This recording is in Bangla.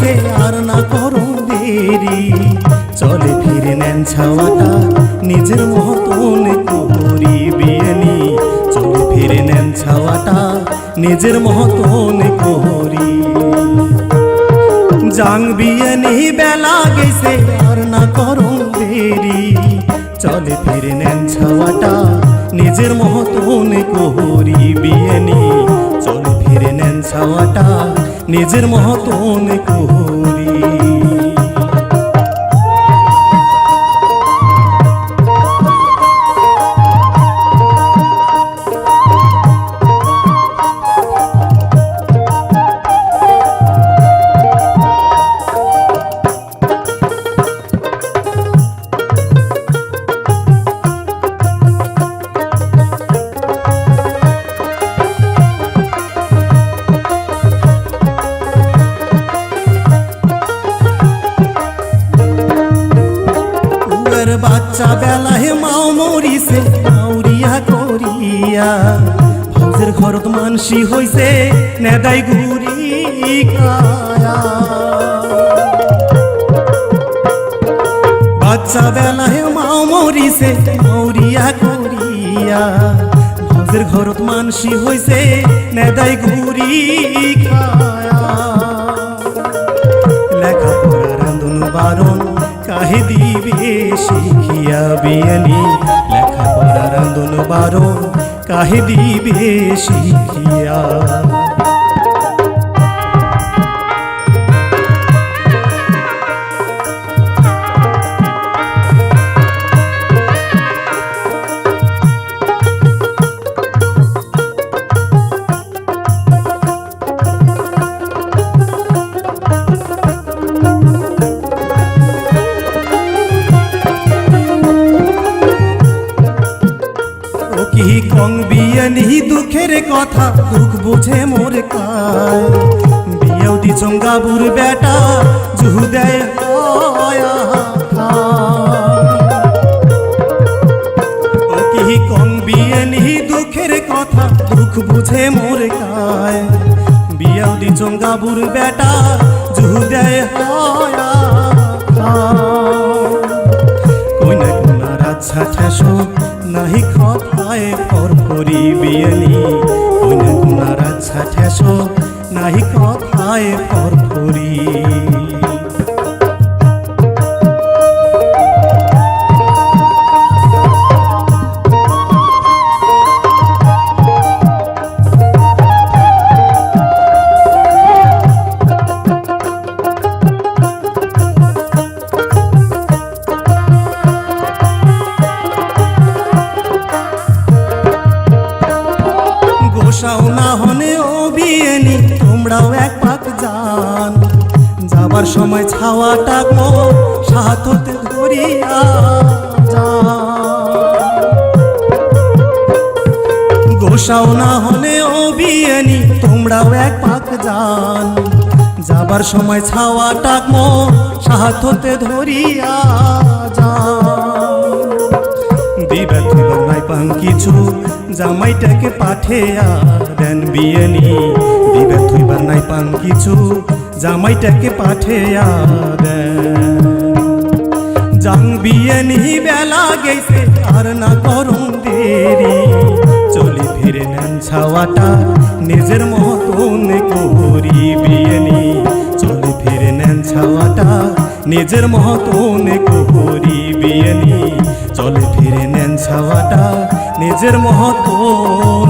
গেছে আর না করো দেরি, চলে ফিরে নেন ছাওয়াটা নিজের মতন করি বিয়েনি, চলে ফিরে নেন ছাওয়াটা নিজের মতন করি। জাং বিয়েনি বেলা গেছে আর না করো দেরি, চলে ফিরে নেন ছাওয়াটা নিজের মতন করি বিয়েনি, চলে ফিরে নেন ছাওয়াটা নিজের মতন করি। বাচ্চা বেলায় মাও মরিছে মাউরিয়া করিয়া, ভাউজের ঘরত মানসি হইছে নেদাই গুরি কায়া। বাচ্চা বেলায় মাও মরিছে মাউরিয়া করিয়া, ভাউজের ঘরত মানসি হইছে নেদাই গুরি কায়া। লেখাপড়া রান্ধন বারণ কাহে দিবে শিখিয়া বিয়ানি, লেখাপড়া রান্ধন বারণ কাহে দিবে শিখিয়া। কি কং বিয়ানি দুঃখের কথা দুঃখ বুঝে মোর কায়, বিয়েও দি চঙ্গাবুর বেটা জুহু দেয় ও কি কং বিয়ানি দুঃখের কথা দুঃখ বুঝে মোর কায়, বিয়েও দি চঙ্গাবুর বেটা জুহু দেয় কইনা কোনার আচ্ছা ঠেসো নাহি কথায় ফরফরি বিয়ানি, কইনা কোনার আচ্ছা ঠেসো নাহি কথায় ফরফরি। গোসাও না হনে ও বিয়েনি তোমরাও এক পাক যান, যাবার সময় ছাওয়াটা গো সাথতে ধরিয়া যান। গোসাও না হনে ও বিয়েনি তোমরাও এক পাক যান, যাবার সময় ছাওয়াটা গো সাথতে ধরিয়া যান। দিবা দিবার নাই পান কিছু জামাইটাকে পাঠিয়া দেন বিয়েনি, দিবা থইবার নাই পান কিছু জামাইটাকে পাঠিয়া দেন। জাং বিয়েনি বেলা গেছে আর না করুন দেরি, চলে ফিরে নেন ছাওয়াটা নিজের মতন করি বিয়েনি, চলে ফিরে নেন ছাওয়াটা নিজের মতন করি বিয়েনি, চলে ফিরে নেন ছাওয়াটা নিজের মতন